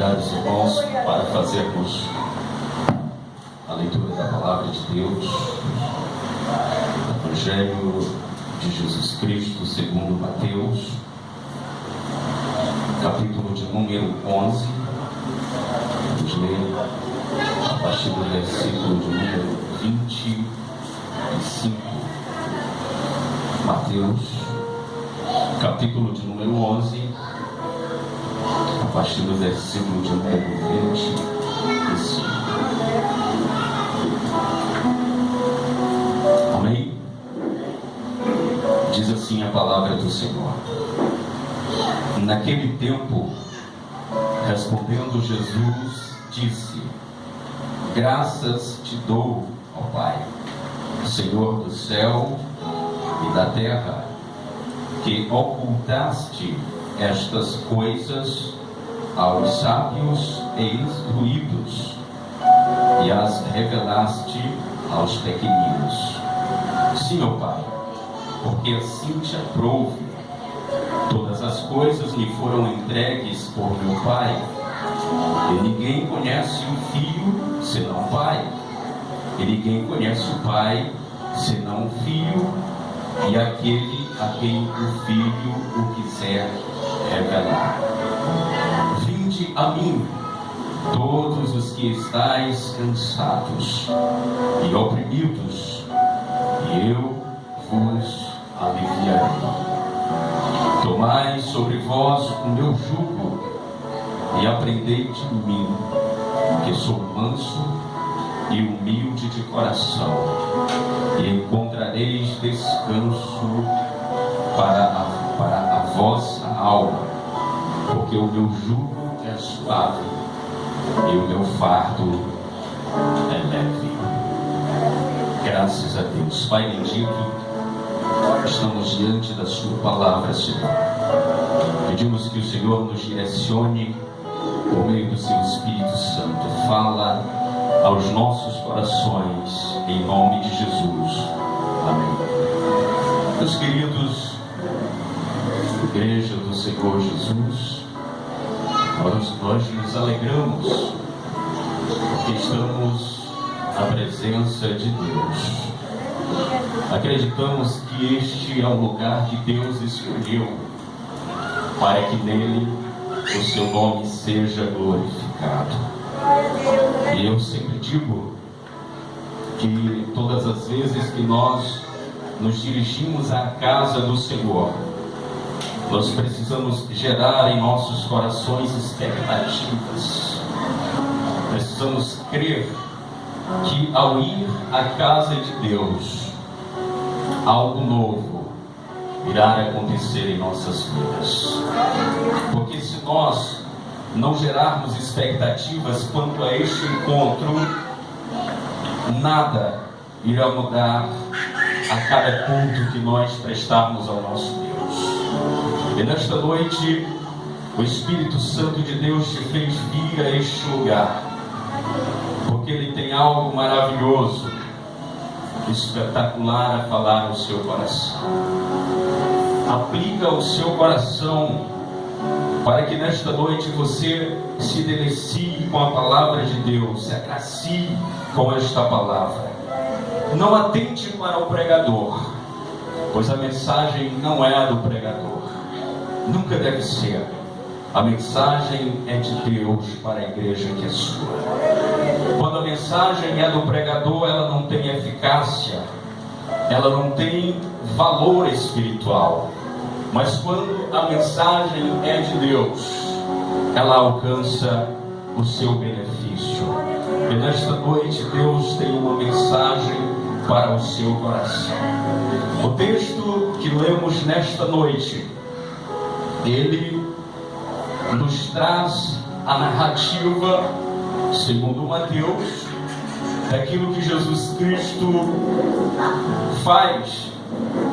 convidar os irmãos para fazermos a leitura da Palavra de Deus, do Evangelho de Jesus Cristo segundo Mateus, capítulo de número 11. Vamos ler a partir do versículo de número 25. Mateus, capítulo de número 11, a partir do versículo de número 25. Amém? Diz assim a palavra do Senhor. Naquele tempo, respondendo Jesus, disse: Graças te dou, ó Pai, Senhor do céu e da terra, que ocultaste estas coisas aos sábios e instruídos e as revelaste aos pequeninos. Sim, ó Pai, porque assim te aprouve. Todas as coisas me foram entregues por meu Pai, e ninguém conhece o Filho senão o Pai, e ninguém conhece o Pai senão o Filho, e aquele a quem o Filho o quiser revelar. Vinde a mim, todos os que estáis cansados e oprimidos, e eu vos aliviarei. Tomai sobre vós o meu jugo e aprendei de mim, que sou manso e humilde de coração, e encontrareis descanso para a vossa alma, porque o meu jugo é suave e o meu fardo é leve. Graças a Deus. Pai bendito, estamos diante da sua palavra, Senhor. Pedimos que o Senhor nos direcione por meio do seu Espírito Santo. Fala aos nossos corações, em nome de Jesus. Amém. Meus queridos, Igreja do Senhor Jesus, nós nos alegramos porque estamos na presença de Deus. Acreditamos que este é o lugar que Deus escolheu para que nele o seu nome seja glorificado. E eu sempre digo que todas as vezes que nós nos dirigimos à casa do Senhor, nós precisamos gerar em nossos corações expectativas. Precisamos crer que ao ir à casa de Deus, algo novo irá acontecer em nossas vidas. Porque se nós não gerarmos expectativas quanto a este encontro, nada irá mudar a cada culto que nós prestarmos ao nosso Deus. E nesta noite, o Espírito Santo de Deus te fez vir a este lugar, porque Ele tem algo maravilhoso, espetacular a falar ao seu coração. Aplica o seu coração para que nesta noite você se delicie com a palavra de Deus, se agracie com esta palavra. Não atente para o pregador, pois a mensagem não é a do pregador, nunca deve ser. A mensagem é de Deus para a igreja que é sua. Quando a mensagem é do pregador, ela não tem eficácia, ela não tem valor espiritual. Mas quando a mensagem é de Deus, ela alcança o seu benefício. E nesta noite Deus tem uma mensagem para o seu coração. O texto que lemos nesta noite, ele nos traz a narrativa, segundo Mateus, daquilo que Jesus Cristo faz,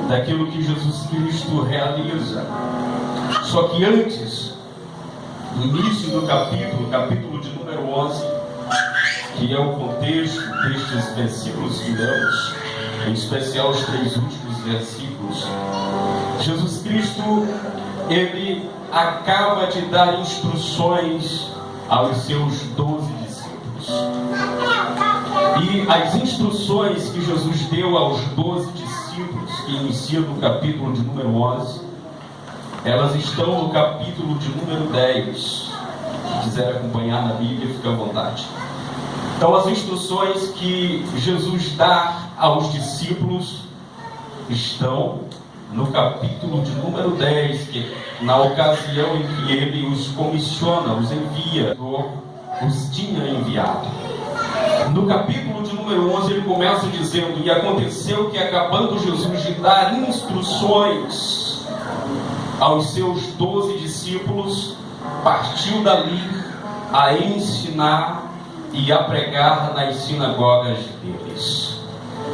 daquilo que Jesus Cristo realiza. Só que antes, no início do capítulo de número 11, que é o contexto destes versículos que lemos, em especial os 3 últimos versículos, Jesus Cristo, ele acaba de dar instruções aos seus 12 discípulos. E as instruções que Jesus deu aos 12 discípulos, que iniciam no capítulo de número 11, elas estão no capítulo de número 10. Se quiser acompanhar na Bíblia, fica à vontade. Então, as instruções que Jesus dá aos discípulos estão no capítulo de número 10, que na ocasião em que ele os comissiona, os envia, ou os tinha enviado. No capítulo de número 11 ele começa dizendo: e aconteceu que, acabando Jesus de dar instruções aos seus 12 discípulos, partiu dali a ensinar e a pregar nas sinagogas deles.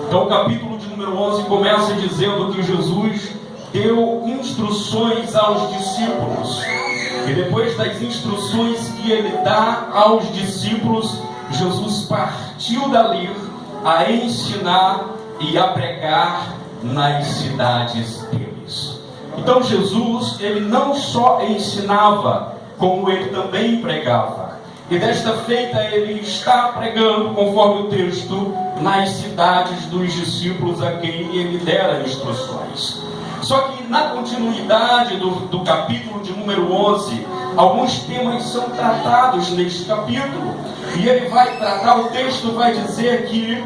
Então o capítulo de número 11 começa dizendo que Jesus deu instruções aos discípulos. E depois das instruções que ele dá aos discípulos, Jesus partiu dali a ensinar e a pregar nas cidades deles. Então Jesus, ele não só ensinava, como ele também pregava. E desta feita ele está pregando, conforme o texto, nas cidades dos discípulos a quem ele dera instruções. Só que na continuidade do capítulo de número 11, alguns temas são tratados neste capítulo. E ele vai tratar, o texto vai dizer que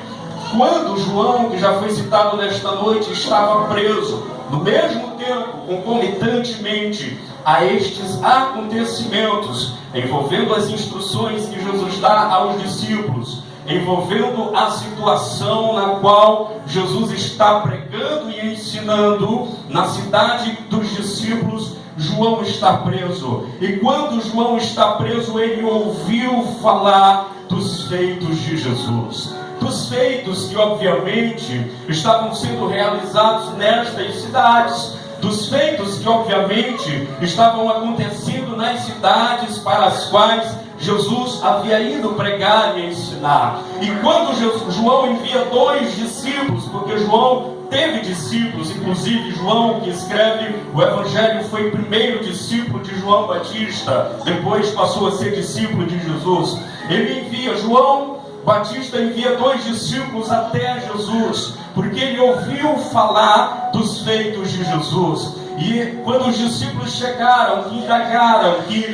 quando João, que já foi citado nesta noite, estava preso, no mesmo tempo, concomitantemente a estes acontecimentos, envolvendo as instruções que Jesus dá aos discípulos, envolvendo a situação na qual Jesus está pregando e ensinando na cidade dos discípulos, João está preso. E quando João está preso, ele ouviu falar dos feitos de Jesus. Dos feitos que obviamente estavam sendo realizados nestas cidades, dos feitos que obviamente estavam acontecendo nas cidades para as quais Jesus havia ido pregar e ensinar. E quando João envia 2 discípulos, porque João teve discípulos, inclusive João, que escreve o Evangelho, foi primeiro discípulo de João Batista, depois passou a ser discípulo de Jesus. Ele envia, João Batista envia 2 discípulos até Jesus, porque ele ouviu falar dos feitos de Jesus. E quando os discípulos chegaram, que indagaram, que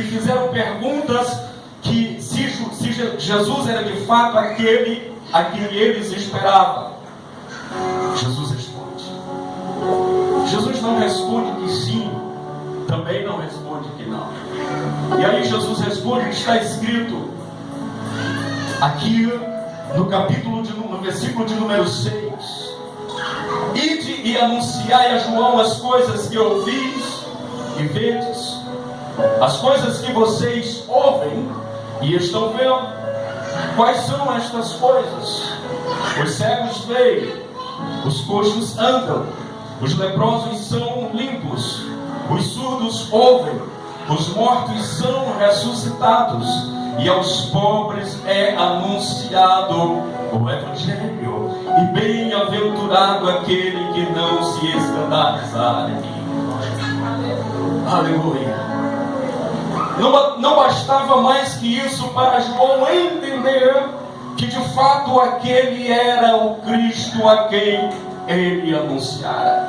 fizeram perguntas, que se Jesus era de fato aquele a quem eles esperavam, Jesus responde. Jesus não responde que sim, também não responde que não. E aí Jesus responde o que está escrito aqui no versículo de número 6. Ide e anunciai a João as coisas que ouvis e vedes, as coisas que vocês ouvem e estão vendo. Quais são estas coisas? Os cegos veem, os coxos andam, os leprosos são limpos, os surdos ouvem, os mortos são ressuscitados, e aos pobres é anunciado o Evangelho. E bem-aventurado aquele que não se escandalizar em mim. Aleluia. Não bastava mais que isso para João entender que de fato aquele era o Cristo a quem ele anunciara.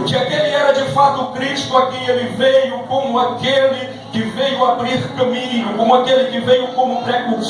Que aquele era de fato o Cristo a quem ele veio, como aquele que veio abrir caminho, como aquele que veio como precursor